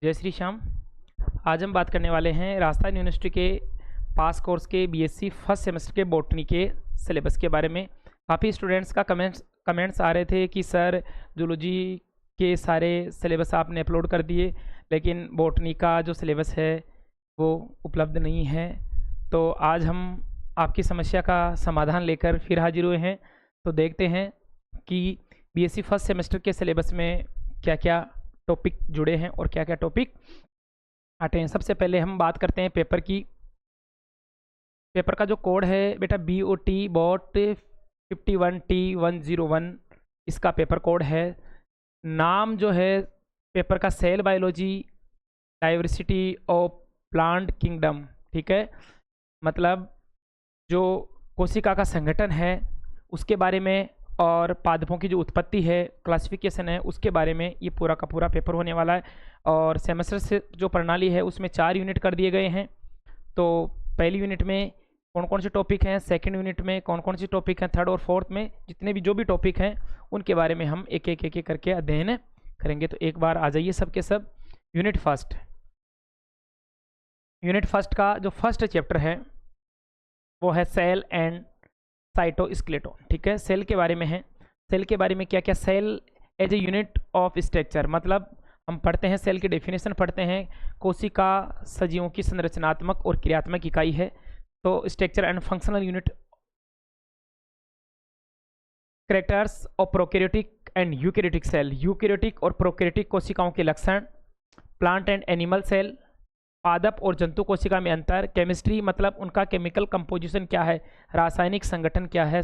जय श्री श्याम। आज हम बात करने वाले हैं राजस्थान यूनिवर्सिटी के पास कोर्स के बीएससी फर्स्ट सेमेस्टर के बॉटनी के सिलेबस के बारे में। काफ़ी स्टूडेंट्स का कमेंट्स आ रहे थे कि सर जूलॉजी के सारे सिलेबस आपने अपलोड कर दिए, लेकिन बॉटनी का जो सिलेबस है वो उपलब्ध नहीं है। तो आज हम आपकी समस्या का समाधान लेकर फिर हाजिर हुए हैं। तो देखते हैं कि बीएससी फर्स्ट सेमेस्टर के सिलेबस में क्या क्या टॉपिक जुड़े हैं और क्या क्या टॉपिक आते हैं। सबसे पहले हम बात करते हैं पेपर की। पेपर का जो कोड है बेटा BOT बॉट 51T101, इसका पेपर कोड है। नाम जो है पेपर का cell biology diversity of plant kingdom, ठीक है। मतलब जो कोशिका का संगठन है उसके बारे में और पादपों की जो उत्पत्ति है, क्लासिफिकेशन है, उसके बारे में ये पूरा का पूरा पेपर होने वाला है। और सेमेस्टर से जो प्रणाली है उसमें 4 यूनिट कर दिए गए हैं। तो पहली यूनिट में कौन कौन से टॉपिक हैं, सेकंड यूनिट में कौन कौन से टॉपिक हैं, थर्ड और फोर्थ में जितने भी जो भी टॉपिक हैं उनके बारे में हम एक एक करके अध्ययन करेंगे। तो एक बार आ जाइए सबके सब। यूनिट फर्स्ट का जो फर्स्ट चैप्टर है वो है सेल एंड साइटोस्केलेटन, ठीक है। सेल के बारे में है। सेल के बारे में क्या क्या, cell as a unit of structure, मतलब हम पढ़ते हैं सेल की डेफिनेशन पढ़ते हैं। कोशिका सजीवों की संरचनात्मक और क्रियात्मक इकाई है। तो structure and functional unit, characters of prokaryotic and eukaryotic cell, eukaryotic और प्रोकैरियोटिक कोशिकाओं के लक्षण। प्लांट एंड एनिमल सेल, पादप और जंतु कोशिका में अंतर। केमिस्ट्री मतलब उनका केमिकल कंपोजिशन क्या है, रासायनिक संगठन क्या है।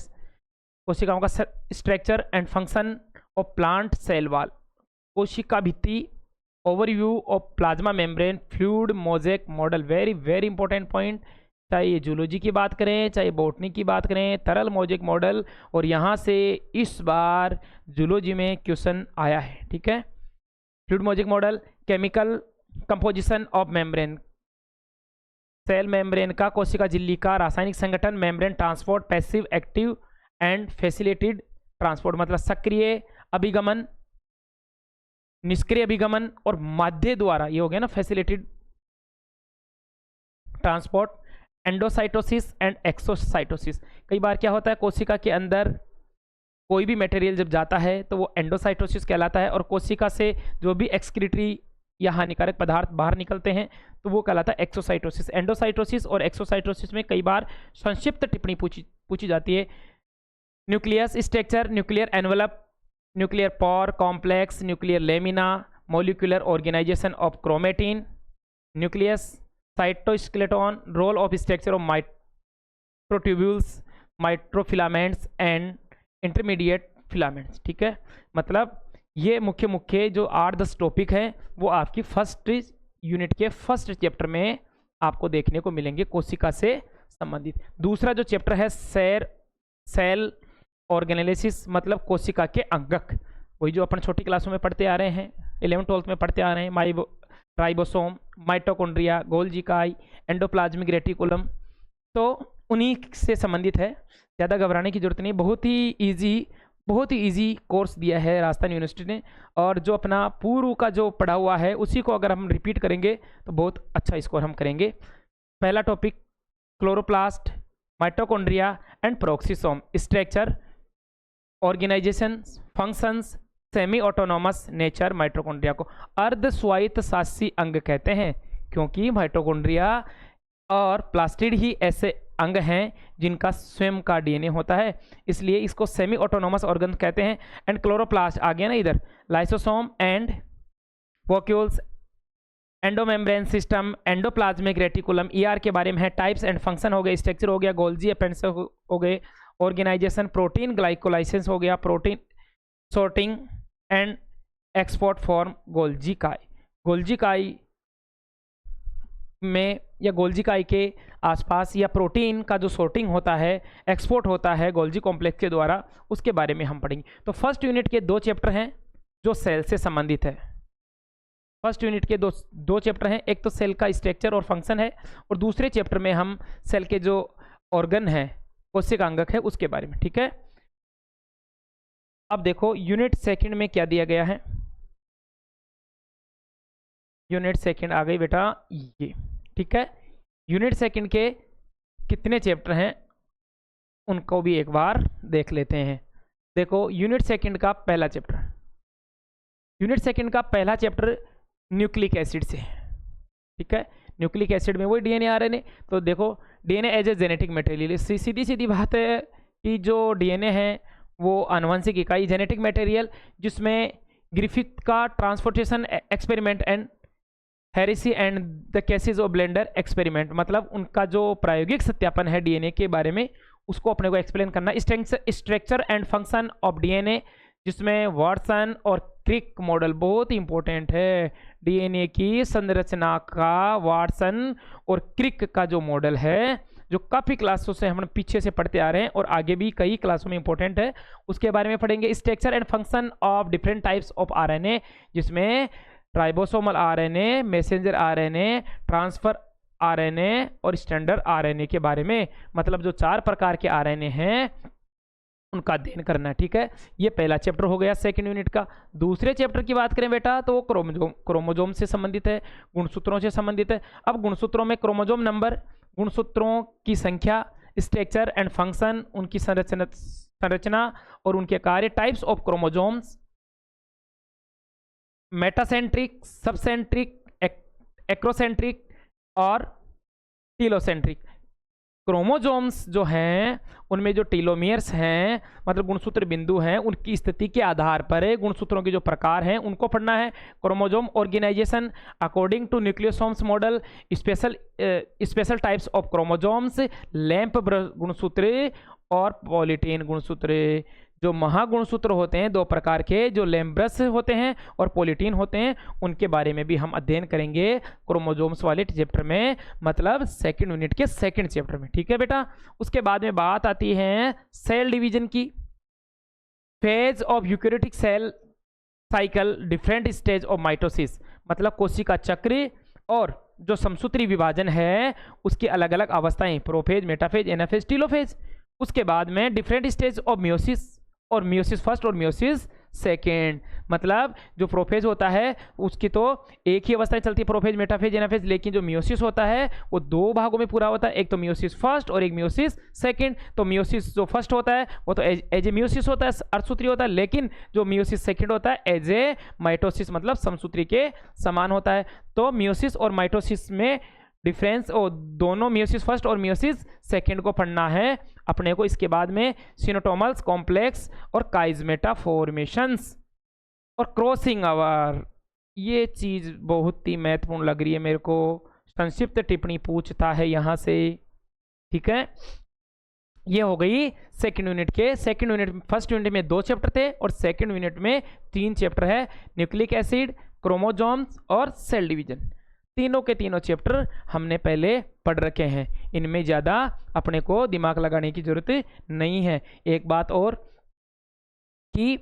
कोशिकाओं का structure and function of plant cell wall, कोशिका भित्ति। Overview of plasma membrane, fluid mosaic model, very very important point. चाहे ये जूलॉजी की बात करें चाहे बॉटनी की बात करें, तरल मोजेक मॉडल। और यहाँ से इस बार जूलॉजी में क्वेश्चन आया है, ठीक है। Fluid mosaic model, chemical composition of membrane, cell membrane का कोशिका झिल्ली का रासायनिक संगठन। Membrane transport, passive active and facilitated transport, मतलब सक्रिय अभिगमन, निष्क्रिय अभिगमन और माध्य द्वारा, ये हो गया ना facilitated transport. Endocytosis and exocytosis, कई बार क्या होता है कोशिका के अंदर कोई भी मटेरियल जब जाता है तो वो एंडोसाइटोसिस कहलाता है, और कोशिका से जो भी एक्सक्रीटरी या हानिकारक पदार्थ बाहर निकलते हैं तो वो कहलाता है एक्सोसाइटोसिस। एंडोसाइटोसिस और एक्सोसाइटोसिस में कई बार संक्षिप्त टिप्पणी पूछी जाती है। Nucleus structure, nuclear envelope, nuclear pore complex, nuclear lamina, molecular organisation of chromatin, nucleus, cytoskeleton, role of structure of microtubules, microfilaments and intermediate filaments, ठीक है। मतलब ये मुख्य जो 8-10 टॉपिक हैं वो आपकी फर्स्ट यूनिट के फर्स्ट चैप्टर में आपको देखने को मिलेंगे कोशिका से संबंधित। दूसरा जो चैप्टर है सेल ऑर्गेनेलिसिस, मतलब कोशिका के अंगक, वही जो अपन छोटी क्लासों में पढ़ते आ रहे हैं, 11th-12th में पढ़ते आ रहे हैं। राइबोसोम, माइटोकॉन्ड्रिया, गोल्जी इकाई, एंडोप्लाज्मिक रेटिकुलम, तो उन्हीं से संबंधित है। ज़्यादा घबराने की जरूरत नहीं, बहुत ही इजी कोर्स दिया है राजस्थान यूनिवर्सिटी ने। और जो अपना पूर्व का जो पढ़ा हुआ है उसी को अगर हम रिपीट करेंगे तो बहुत अच्छा स्कोर हम करेंगे। पहला topic chloroplast, mitochondria and peroxisome, structure, organisation, functions, semi autonomous nature. Mitochondria को अर्ध स्वायत्त शासी अंग कहते हैं क्योंकि माइटोकॉन्ड्रिया और प्लास्टिड ही ऐसे अंग हैं जिनका स्वयं का डीएनए होता है, इसलिए इसको सेमी ऑटोनॉमस ऑर्गन कहते हैं। एंड क्लोरोप्लास्ट आ गया ना इधर, lysosome and vacuoles, endomembrane system, endoplasmic reticulum, ER के बारे में है। टाइप्स एंड फंक्शन हो गए, स्ट्रक्चर हो गया, गोल्जी अपेंडिक्स हो गए, ऑर्गेनाइजेशन, प्रोटीन ग्लाइकोलाइसिस हो गया, protein sorting and export form Golgi इकाई में या गोल्जी इकाई के आसपास या प्रोटीन का जो सॉर्टिंग होता है, एक्सपोर्ट होता है गोल्जी कॉम्प्लेक्स के द्वारा, उसके बारे में हम पढ़ेंगे। तो फर्स्ट यूनिट के 2 चैप्टर हैं जो सेल से संबंधित है। फर्स्ट यूनिट के दो चैप्टर हैं, एक तो सेल का स्ट्रक्चर और फंक्शन है, और दूसरे चैप्टर में हम सेल के जो ऑर्गन है, कोशिका अंगक है, उसके बारे में, ठीक है। अब देखो यूनिट सेकंड में क्या दिया गया है। यूनिट सेकंड आ गई बेटा ये, ठीक है। यूनिट सेकंड के कितने चैप्टर हैं उनको भी एक बार देख लेते हैं। देखो यूनिट सेकंड का पहला चैप्टर, यूनिट सेकंड का पहला चैप्टर न्यूक्लिक एसिड से, ठीक है। न्यूक्लिक एसिड में वही डीएनए आरएनए। तो देखो DNA as a genetic material, सीधी सीधी बात है कि जो डीएनए है वो आनुवंशिक इकाई, जेनेटिक मटेरियल, जिसमें ग्रिफिथ का transportation experiment and Hershey and the cases of blender experiment, मतलब उनका जो प्रायोगिक सत्यापन है डीएनए के बारे में उसको अपने को एक्सप्लेन करना। Structure and function of DNA, जिसमें वाटसन और क्रिक मॉडल बहुत इंपॉर्टेंट है। डीएनए की संरचना का वाटसन और क्रिक का जो मॉडल है, जो काफ़ी क्लासों से हम पीछे से पढ़ते आ रहे हैं और आगे भी कई क्लासों में इंपॉर्टेंट है, उसके बारे में पढ़ेंगे। Structure and function of different types of RNA, जिसमें ribosomal RNA, messenger RNA, transfer RNA और स्टैंडर्ड आरएनए के बारे में, मतलब जो 4 प्रकार के आरएनए हैं उनका अध्ययन करना है, ठीक है। ये पहला चैप्टर हो गया सेकंड यूनिट का। दूसरे चैप्टर की बात करें बेटा तो वो क्रोमोजोम से संबंधित है, गुणसूत्रों से संबंधित है। अब गुणसूत्रों में क्रोमोजोम नंबर, गुणसूत्रों की संख्या, स्ट्रक्चर एंड फंक्शन, उनकी संरचना और उनके कार्य, types of chromosomes, metacentric, subcentric, acrocentric और टीलोसेंट्रिक। क्रोमोजोम्स जो हैं उनमें जो टीलोमियर्स हैं, मतलब गुणसूत्र बिंदु हैं, उनकी स्थिति के आधार पर गुणसूत्रों के जो प्रकार हैं उनको पढ़ना है। Chromosome organisation according to nucleosomes model, special types of chromosomes, lamp गुणसूत्र और पॉलीटेन गुणसूत्र। जो महागुणसूत्र होते हैं 2 प्रकार के, जो लैम्ब्रस होते हैं और पॉलीटीन होते हैं, उनके बारे में भी हम अध्ययन करेंगे क्रोमोजोम्स वाले चैप्टर में, मतलब सेकंड यूनिट के सेकंड चैप्टर में, ठीक है बेटा। उसके बाद में बात आती है सेल डिवीजन की। Phase of eukaryotic cell cycle, different stage of mitosis, मतलब कोशिका चक्र और जो समसूत्री विभाजन है उसकी अलग अलग अवस्थाएं, प्रोफेज, मेटाफेज, एनाफेज, टीलोफेज। उसके बाद में डिफरेंट स्टेज ऑफ मियोसिस, और मियोसिस फर्स्ट और मियोसिस सेकेंड, मतलब जो प्रोफेज होता है उसकी तो एक ही अवस्था चलती है, प्रोफेज, मेटाफेज, एनाफेज, लेकिन जो मियोसिस होता है वो 2 भागों में पूरा होता है, एक तो मियोसिस फर्स्ट और एक मियोसिस सेकेंड। तो मियोसिस जो फर्स्ट होता है वो तो एज ए मियोसिस होता है, अर्धसूत्री होता है, लेकिन जो मियोसिस सेकेंड होता है एज ए माइटोसिस, मतलब समसूत्री के समान होता है। तो मियोसिस और माइटोसिस में डिफरेंस, और दोनों मियोसिस फर्स्ट और मियोसिस सेकेंड को पढ़ना है अपने को। इसके बाद में सिनोटोमल्स कॉम्प्लेक्स और काइजमेटा फॉर्मेशंस और क्रॉसिंग ओवर, ये चीज़ बहुत ही महत्वपूर्ण लग रही है मेरे को, संक्षिप्त टिप्पणी पूछता है यहाँ से, ठीक है। ये हो गई सेकंड यूनिट के। सेकंड यूनिट, फर्स्ट यूनिट में 2 चैप्टर थे और सेकंड यूनिट में 3 चैप्टर है, न्यूक्लिक एसिड, क्रोमोजोम्स और सेल डिवीजन। तीनों के तीनों चैप्टर हमने पहले पढ़ रखे हैं, इनमें ज़्यादा अपने को दिमाग लगाने की ज़रूरत नहीं है। एक बात और कि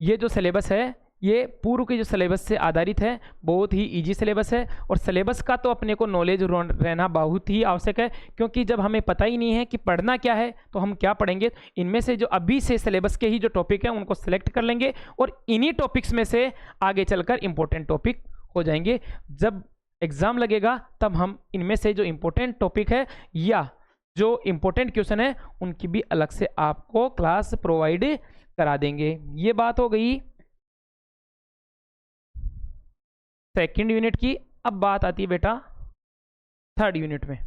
ये जो सिलेबस है ये पूर्व के जो सिलेबस से आधारित है, बहुत ही इजी सिलेबस है, और सिलेबस का तो अपने को नॉलेज रहना बहुत ही आवश्यक है, क्योंकि जब हमें पता ही नहीं है कि पढ़ना क्या है तो हम क्या पढ़ेंगे। इनमें से जो अभी से सिलेबस के ही जो टॉपिक हैं उनको सेलेक्ट कर लेंगे और इन्हीं टॉपिक्स में से आगे चलकर इंपॉर्टेंट टॉपिक हो जाएंगे। जब एग्जाम लगेगा तब हम इनमें से जो इंपॉर्टेंट टॉपिक है या जो इंपॉर्टेंट क्वेश्चन है उनकी भी अलग से आपको क्लास प्रोवाइड करा देंगे। ये बात हो गई सेकंड यूनिट की। अब बात आती है बेटा थर्ड यूनिट में।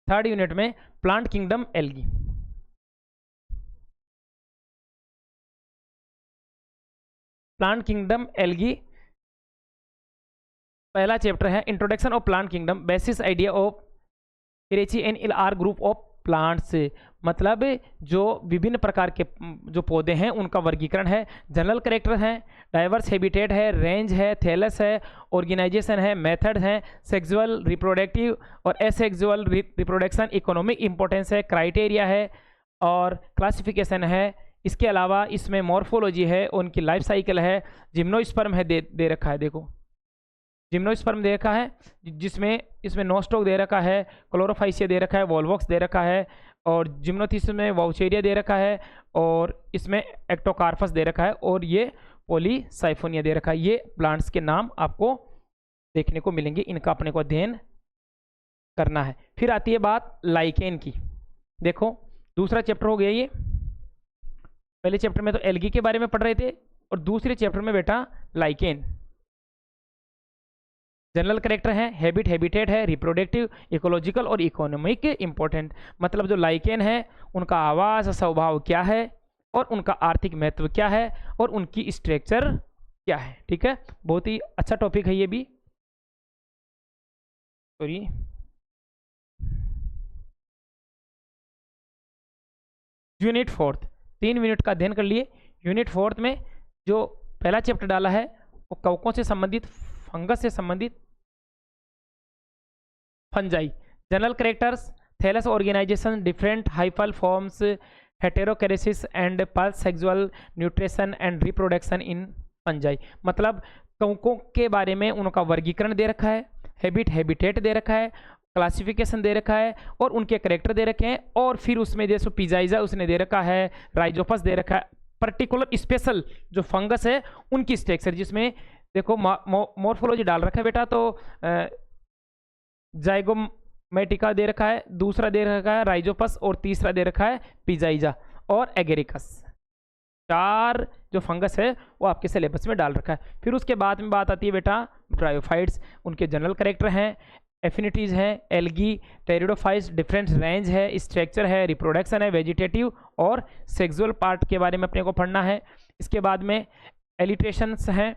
थर्ड यूनिट में plant kingdom algae. Plant kingdom algae पहला चैप्टर है, introduction of plant kingdom, basis idea of इरेची एंड इल आर ग्रुप ऑफ प्लांट्स, मतलब जो विभिन्न प्रकार के जो पौधे हैं उनका वर्गीकरण है, जनरल कैरेक्टर है, डाइवर्स हैबिटेट है, रेंज है, थैलस है, ऑर्गेनाइजेशन है, मेथड है, सेक्सुअल रिप्रोडक्टिव और एसेक्सुअल रिप्रोडक्शन, इकोनॉमिक इंपॉर्टेंस है, क्राइटेरिया है और क्लासिफिकेशन है। इसके अलावा इसमें मॉर्फोलॉजी है, उनकी लाइफ साइकिल है, जिम्नोस्पर्म है दे रखा है, देखो जिम्नोस्पर्म दे रखा है, जिसमें इसमें नोस्टोक दे रखा है, क्लोरोफाइसिया दे रखा है, वॉल्वॉक्स दे रखा है और जिम्नोथिस में वाउचेरिया दे रखा है और इसमें एक्टोकार्पस दे रखा है और ये पॉलीसाइफोनिया दे रखा है। ये प्लांट्स के नाम आपको देखने को मिलेंगे, इनका अपने को अध्ययन करना है। फिर आती है बात लाइकेन की। देखो दूसरा चैप्टर हो गया ये। पहले चैप्टर में तो एल्गी के बारे में पढ़ रहे थे और दूसरे चैप्टर में बेटा लाइकेन। जनरल करेक्टर है, हैबिट, हैबिटेट है, रिप्रोडक्टिव, इकोलॉजिकल और इकोनॉमिक इंपॉर्टेंट। मतलब जो लाइकेन है उनका आवास स्वभाव क्या है और उनका आर्थिक महत्व क्या है और उनकी स्ट्रक्चर क्या है। ठीक है, बहुत ही अच्छा टॉपिक है ये भी। सॉरी, यूनिट फोर्थ, 3 यूनिट का अध्ययन कर लिए। यूनिट फोर्थ में जो पहला चैप्टर डाला है वो कवकों से संबंधित, फंगस से संबंधित, fungi, general characters, thallus organisation, different hyphal forms, heterokaryosis and pulse sexual nutrition and reproduction in fungi. मतलब कवकों के बारे में उनका वर्गीकरण दे रखा है, हैबिट, हैबिटेट दे रखा है, क्लासिफिकेशन दे रखा है और उनके करेक्टर दे रखे हैं। और फिर उसमें जैसे पिजाइजा उसने दे रखा है, राइजोपस दे रखा है, पर्टिकुलर स्पेशल जो फंगस है उनकी स्ट्रक्चर, जिसमें देखो मॉर्फोलॉजी डाल रखा है बेटा। तो जाइगोमेटिका दे रखा है, दूसरा दे रखा है राइजोपस और तीसरा दे रखा है पिजाइजा और एगेरिकस। 4 जो फंगस है वो आपके सिलेबस में डाल रखा है। फिर उसके बाद में बात आती है बेटा ब्रायोफाइट्स, उनके जनरल करेक्टर हैं, एफिनिटीज़ हैं, एल्गी, टेरिडोफाइट्स, डिफरेंट रेंज है, स्ट्रक्चर है, रिप्रोडक्शन है, वेजिटेटिव और सेक्सुअल पार्ट के बारे में अपने को पढ़ना है। इसके बाद में एलिट्रेशंस हैं,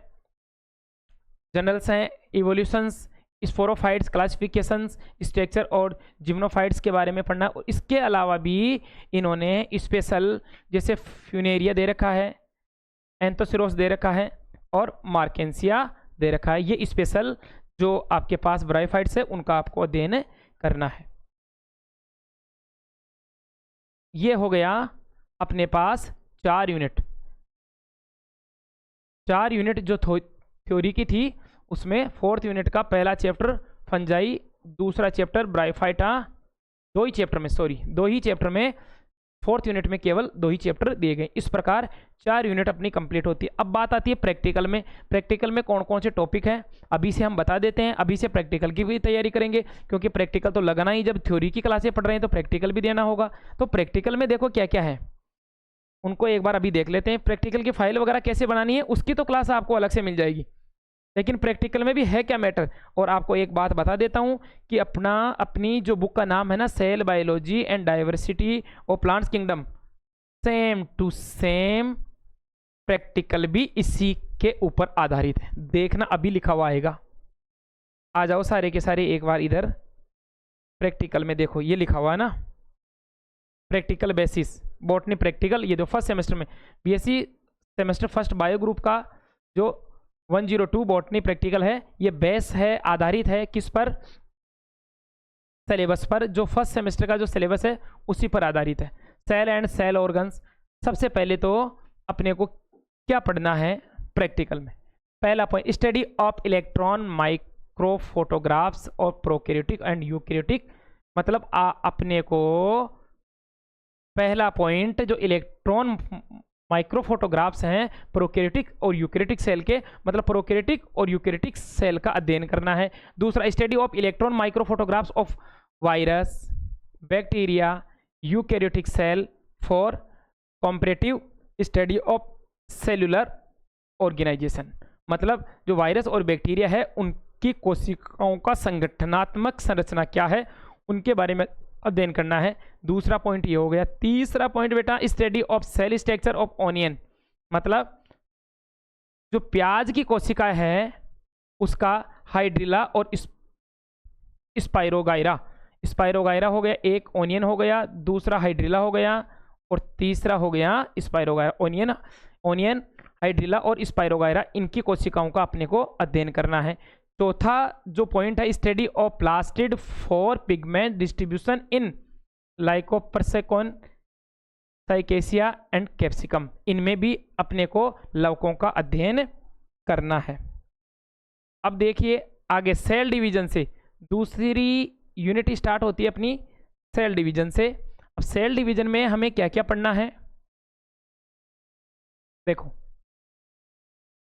जनरल्स हैं, इवोल्यूशंस, स्पोरोफाइट्स, क्लासिफिकेशंस, स्ट्रक्चर और जिम्नोफाइट्स के बारे में पढ़ना। और इसके अलावा भी इन्होंने स्पेशल जैसे फ्यूनेरिया दे रखा है, एंथोसिरोस दे रखा है और मार्केंसिया दे रखा है। ये स्पेशल जो आपके पास ब्रायोफाइट्स है उनका आपको अध्ययन करना है। ये हो गया अपने पास 4 यूनिट। 4 यूनिट जो थ्योरी की थी उसमें 4th यूनिट का पहला चैप्टर फंजाई, दूसरा चैप्टर ब्रायोफाइटा, 2 ही चैप्टर में 4th यूनिट में केवल 2 ही चैप्टर दिए गए। इस प्रकार 4 यूनिट अपनी कंप्लीट होती है। अब बात आती है प्रैक्टिकल में। प्रैक्टिकल में कौन कौन से टॉपिक हैं अभी से हम बता देते हैं। अभी से प्रैक्टिकल की भी तैयारी करेंगे क्योंकि प्रैक्टिकल तो लगाना ही, जब थ्योरी की क्लासें पढ़ रहे हैं तो प्रैक्टिकल भी देना होगा। तो प्रैक्टिकल में देखो क्या क्या है उनको एक बार अभी देख लेते हैं। प्रैक्टिकल की फाइल वगैरह कैसे बनानी है उसकी तो क्लास आपको अलग से मिल जाएगी, लेकिन प्रैक्टिकल में भी है क्या मैटर। और आपको एक बात बता देता हूं कि अपनी जो बुक का नाम है ना, cell biology and diversity of plants kingdom, same to same practical भी इसी के ऊपर आधारित है। देखना अभी लिखा हुआ आएगा। आ जाओ सारे के सारे एक बार इधर प्रैक्टिकल में, देखो ये लिखा हुआ है ना, प्रैक्टिकल बेसिस बॉटनी प्रैक्टिकल। ये जो फर्स्ट सेमेस्टर में BSc semester first bio group का जो 102 बॉटनी प्रैक्टिकल है, ये बेस है, आधारित है किस पर, सिलेबस पर। जो फर्स्ट सेमेस्टर का जो सिलेबस है उसी पर आधारित है। Cell and cell organs. सबसे पहले तो अपने को क्या पढ़ना है प्रैक्टिकल में, पहला पॉइंट स्टडी ऑफ इलेक्ट्रॉन माइक्रोफोटोग्राफ्स और प्रोकैरियोटिक एंड यूकैरियोटिक। मतलब अपने को पहला पॉइंट जो इलेक्ट्रॉन माइक्रोफोटोग्राफ्स हैं प्रोकैरियोटिक और यूकैरियोटिक सेल के, मतलब प्रोकैरियोटिक और यूकैरियोटिक सेल का अध्ययन करना है। दूसरा study of electron microphotographs of virus, bacteria, eukaryotic cell for comparative study of cellular organisation. मतलब जो वायरस और बैक्टीरिया है उनकी कोशिकाओं का संगठनात्मक संरचना क्या है उनके बारे में अध्ययन करना है। दूसरा पॉइंट ये हो गया। तीसरा पॉइंट बेटा study of cell structure of onion. मतलब जो प्याज की कोशिका है उसका हाइड्रिला और स्पाइरोगाइरा। स्पाइरोगाइरा हो गया एक, ऑनियन हो गया दूसरा, हाइड्रिला हो गया और तीसरा हो गया स्पाइरोगाइरा। ऑनियन, हाइड्रिला और स्पाइरोगाइरा, इनकी कोशिकाओं का अपने को अध्ययन करना है। चौथा जो पॉइंट है study of plastid for pigment distribution in Lycopersicon, साइकेसिया एंड कैप्सिकम। इनमें भी अपने को लवकों का अध्ययन करना है। अब देखिए आगे सेल डिवीजन से दूसरी यूनिट स्टार्ट होती है अपनी सेल डिवीजन से। अब सेल डिवीजन में हमें क्या क्या पढ़ना है, देखो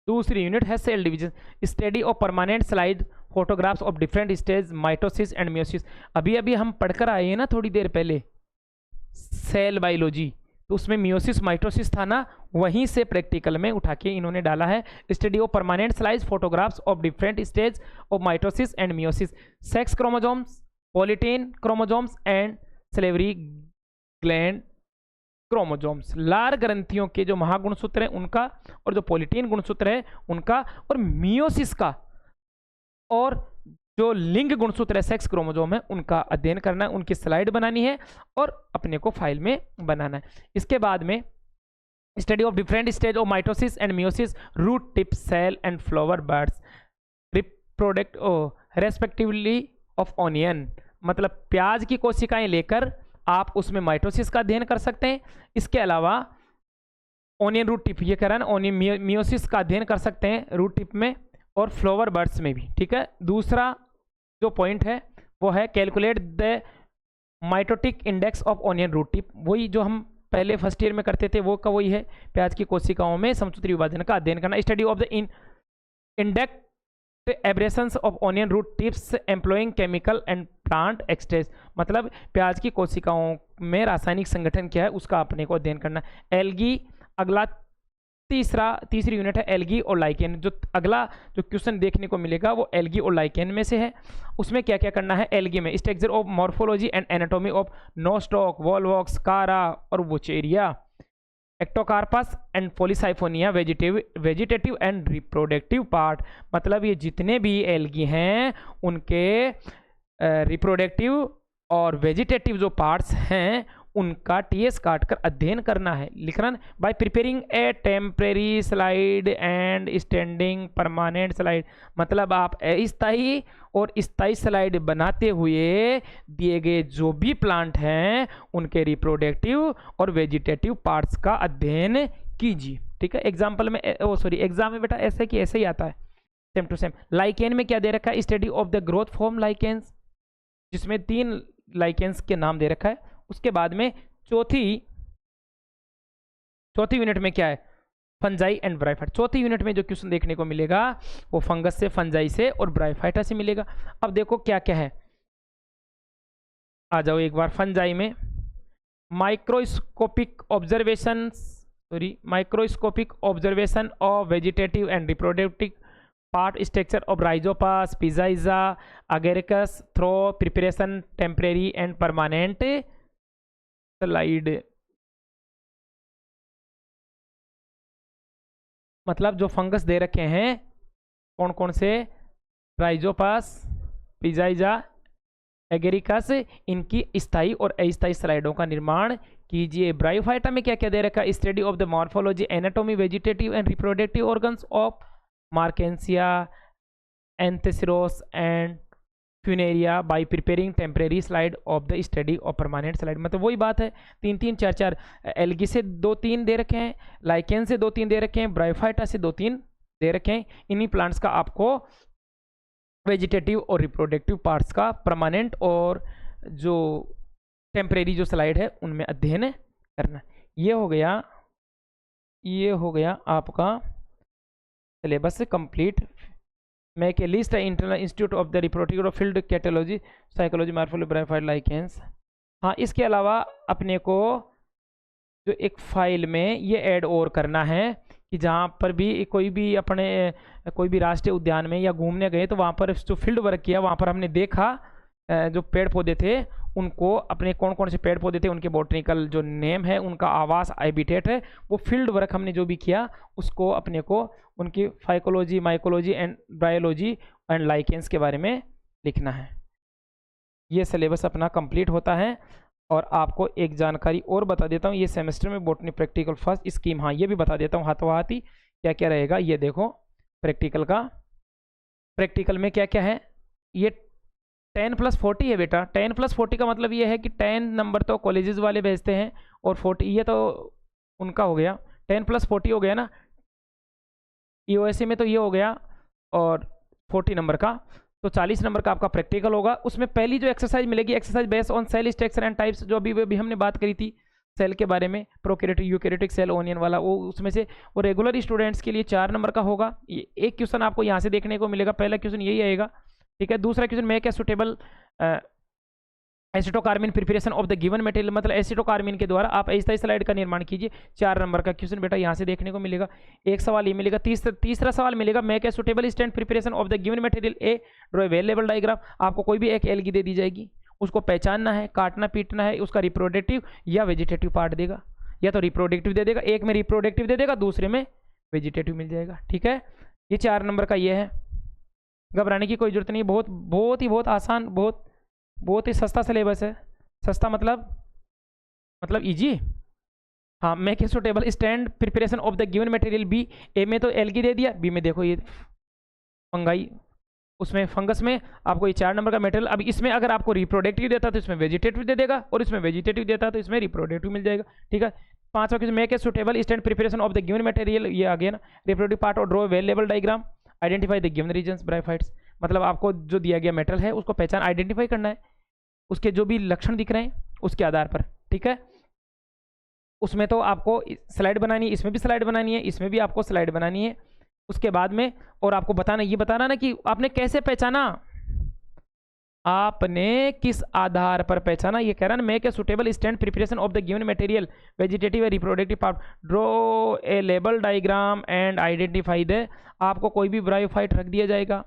दूसरी यूनिट है cell division. Study of permanent slide photographs of different stage mitosis and meiosis. अभी अभी हम पढ़कर आए हैं ना थोड़ी देर पहले सेल बायोलॉजी, तो उसमें मियोसिस माइटोसिस था ना, वहीं से प्रैक्टिकल में उठा के इन्होंने डाला है। Study of permanent slice photographs of different stage of mitosis and meiosis, sex chromosomes, polytene chromosomes and salivary gland chromosomes. लार ग्रंथियों के जो महागुणसूत्र हैं उनका, और जो पॉलीटीन गुणसूत्र है उनका, और मियोसिस का, और जो लिंग गुणसूत्र है सेक्स क्रोमोसोम है उनका अध्ययन करना है, उनकी स्लाइड बनानी है और अपने को फाइल में बनाना है। इसके बाद में study of different stage of mitosis and meiosis, root tip cell and flower buds, reproduct respectively of onion, मतलब प्याज की कोशिकाएं लेकर आप उसमें माइटोसिस का अध्ययन कर सकते हैं। इसके अलावा ऑनियन रूट टिप, ये कह रहा है ना, ऑनियन मियोसिस का अध्ययन कर सकते हैं रूट टिप में और फ्लावर बर्ड्स में भी, ठीक है। दूसरा जो पॉइंट है वो है calculate the mitotic index of onion root tip, वही जो हम पहले फर्स्ट ईयर में करते थे वो का वही है, प्याज की कोशिकाओं में समसूत्री विभाजन का अध्ययन करना। Study of the induced aberrations of onion root tips employing chemical and plant extracts, मतलब प्याज की कोशिकाओं में रासायनिक संगठन क्या है उसका अपने को अध्ययन करना। एल्गी, अगला तीसरी यूनिट है एल्गी और लाइकेन। जो अगला जो क्वेश्चन देखने को मिलेगा वो एल्गी और लाइकेन में से है। उसमें क्या क्या करना है, एल्गी में structure of morphology and anatomy of Nostoc, Volvox, कारा और Wuchereria, Ectocarpus and Polysiphonia, vegetative and reproductive part, मतलब ये जितने भी एल्गी हैं उनके रिप्रोडक्टिव और वेजिटेटिव जो पार्ट्स हैं उनका टीएस काट कर अध्ययन करना है, लिखना। Bye preparing A temporary slide and standing permanent slide, मतलब आप अस्थायी और स्थायी स्लाइड बनाते हुए दिए गए जो भी प्लांट हैं उनके रिप्रोडक्टिव और वेजिटेटिव पार्ट्स का अध्ययन कीजिए, ठीक है। एग्जाम्पल में एग्जाम में बेटा ऐसे कि ऐसे ही आता है सेम टू सेम। लाइकेन में क्या दे रखा है, study of the growth form lichens, जिसमें 3 लाइकेन्स के नाम दे रखा है। उसके बाद में चौथी यूनिट में क्या है, फंजाई एंड ब्राइफाइट। चौथी यूनिट में जो क्वेश्चन देखने को मिलेगा वो फंगस से, फंजाई से और ब्राइफाइटा से मिलेगा। अब देखो क्या क्या है, आ जाओ एक बार फंजाई में। Microscopic observation of vegetative and reproductive part structure of Rhizopus, Peziza, Agaricus, through, preparation temporary and permanent slide, मतलब जो फंगस दे रखे हैं कौन कौन से, राइजोपास, पिजाइजा, एगेरिकस, इनकी स्थायी और अस्थायी स्लाइडों का निर्माण कीजिए। ब्रायोफाइटा में क्या क्या दे रखा है, study of the morphology, anatomy, vegetative and reproductive organs of Marchantia, Anthoceros and Funaria by preparing temporary slide of the study of permanent slide, मतलब वही बात है, 3-3 4-4 एल्गी से 2-3 दे रखे हैं, लाइकेन से 2-3 दे रखे हैं, ब्रायोफाइटा से 2-3 दे रखे हैं। इन्हीं प्लांट्स का आपको वेजिटेटिव और रिप्रोडक्टिव पार्ट्स का परमानेंट और जो टेम्परेरी जो स्लाइड है उनमें अध्ययन करना। ये हो गया आपका syllabus complete. Make a list internal institute of the reproductive field, cytology, psychology, morphology, bryophyte, lichens. हाँ, इसके अलावा अपने को जो एक फाइल में ये ऐड और करना है कि जहाँ पर भी कोई भी राष्ट्रीय उद्यान में या घूमने गए तो वहाँ पर जो फील्ड वर्क किया वहाँ पर हमने देखा जो पेड़ पौधे थे उनको, अपने कौन कौन से पेड़ पौधे थे उनके बॉटनिकल जो नेम है, उनका आवास, हैबिटेट है, वो फील्ड वर्क हमने जो भी किया उसको अपने को उनकी phycology, mycology and biology and lichens के बारे में लिखना है। ये सिलेबस अपना कंप्लीट होता है। और आपको एक जानकारी और बता देता हूँ, ये सेमेस्टर में बॉटनी प्रैक्टिकल फर्स्ट स्कीम, हाँ ये भी बता देता हूँ हाथों हाथ ही क्या क्या रहेगा। ये देखो प्रैक्टिकल में क्या क्या है, ये 10+40 है बेटा। 10+40 का मतलब ये है कि 10 नंबर तो कॉलेजेस वाले भेजते हैं और 40 ये तो उनका हो गया, 10+40 हो गया ना, ईओएससी में तो ये हो गया, और 40 नंबर का तो 40 नंबर का आपका प्रैक्टिकल होगा। उसमें पहली जो एक्सरसाइज मिलेगी, exercise based on sale structure and types, जो अभी हमने बात करी थी सेल के बारे में, प्रोकैरियोटिक, यूकैरियोटिक सेल, ओनियन वाला, वो उसमें से वो रेगुलर स्टूडेंट्स के लिए 4 नंबर का होगा। एक क्वेश्चन आपको यहाँ से देखने को मिलेगा, पहला क्वेश्चन यही आएगा ठीक है। दूसरा question, make a suitable acetocarmine preparation of the given material, मतलब एसिटोकार्बिन के द्वारा आप ऐसा स्लाइड का निर्माण कीजिए। 4 नंबर का क्वेश्चन बेटा यहाँ से देखने को मिलेगा। एक सवाल ये मिलेगा। तीसरा सवाल मिलेगा, make a suitable stain preparation of the given material A, draw a well लेवल डायग्राम। आपको कोई भी एक एल्गी दे दी जाएगी, उसको पहचानना है, काटना पीटना है, उसका रिप्रोडक्टिव या वेजिटेटिव पार्ट देगा, या तो रिप्रोडक्टिव दे देगा, एक में रिप्रोडक्टिव दे देगा, दूसरे में वेजिटेटिव मिल जाएगा। ठीक है, ये 4 नंबर का ये है, घबराने की कोई जरूरत नहीं। बहुत आसान, बहुत ही सस्ता सिलेबस है। सस्ता मतलब इजी। हाँ, make a suitable stain preparation of the given material B. A में तो एल्गी दे दिया, बी में देखो ये फंगाई, उसमें फंगस में आपको ये 4 नंबर का मटेरियल। अब इसमें अगर आपको रिप्रोडक्टिव देता तो इसमें वेजिटेटिव दे देगा, और इसमें वेजिटेटिव देता तो इसमें रिप्रोडक्टिव मिल जाएगा। ठीक है। 5वां question, make a suitable stain preparation of the given material, ये आ गया ना, रिप्रोडक्टिव पार्ट और ड्रॉ वेल लेवल diagram, identify the given regions bryophytes. मतलब आपको जो दिया गया मेटल है उसको पहचान आइडेंटिफाई करना है, उसके जो भी लक्षण दिख रहे हैं उसके आधार पर। ठीक है, उसमें तो आपको स्लाइड बनानी है, इसमें भी स्लाइड बनानी है, इसमें भी आपको स्लाइड बनानी है। उसके बाद में और आपको बताना ना कि आपने कैसे पहचाना, आपने किस आधार पर पहचाना। ये कह रहा है make a suitable stain preparation of the given material vegetative reproductive part, draw a label diagram and identify the. आपको कोई भी ब्रायोफाइट रख दिया जाएगा,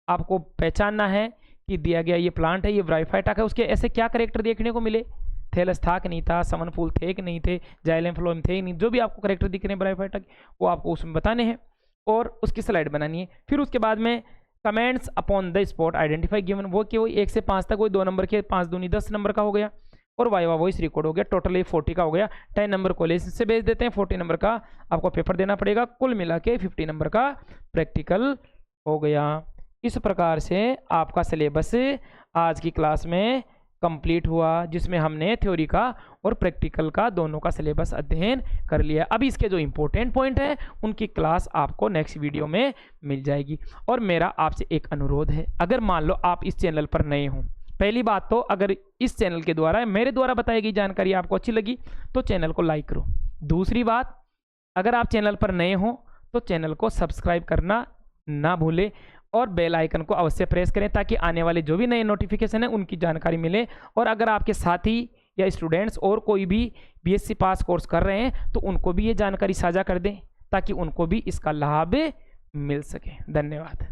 आपको पहचानना है कि दिया गया ये प्लांट है, ये ब्रायोफाइट है, उसके ऐसे क्या करेक्टर देखने को मिले, थैलस था कि नहीं था, समन फूल थे कि नहीं थे, जाइलम फ्लोएम थे कि नहीं, जो भी आपको करेक्टर दिख रहे हैं ब्रायोफाइट के वो आपको उसमें बताने हैं और उसकी स्लाइड बनानी है। फिर उसके बाद में comments upon the spot identify given, वो कि वही 1 से 5 तक, वही 2 नंबर के, 5 दूनी 10 नंबर का हो गया, और वाइवा वॉइस रिकॉर्ड हो गया। टोटल ये 40 का हो गया। 10 नंबर कॉलेज से भेज देते हैं, 40 नंबर का आपको पेपर देना पड़ेगा। कुल मिला के 50 नंबर का प्रैक्टिकल हो गया। इस प्रकार से आपका सिलेबस आज की क्लास में कंप्लीट हुआ, जिसमें हमने थ्योरी का और प्रैक्टिकल का दोनों का सिलेबस अध्ययन कर लिया। अब इसके जो इंपॉर्टेंट पॉइंट है उनकी क्लास आपको नेक्स्ट वीडियो में मिल जाएगी। और मेरा आपसे एक अनुरोध है, अगर मान लो आप इस चैनल पर नए हों, पहली बात तो अगर इस चैनल के द्वारा मेरे द्वारा बताई गई जानकारी आपको अच्छी लगी तो चैनल को लाइक करो। दूसरी बात, अगर आप चैनल पर नए हों तो चैनल को सब्सक्राइब करना ना भूलें और बेल आइकन को अवश्य प्रेस करें, ताकि आने वाले जो भी नए नोटिफिकेशन है उनकी जानकारी मिले। और अगर आपके साथी या स्टूडेंट्स और कोई भी बीएससी पास कोर्स कर रहे हैं तो उनको भी ये जानकारी साझा कर दें, ताकि उनको भी इसका लाभ मिल सके। धन्यवाद।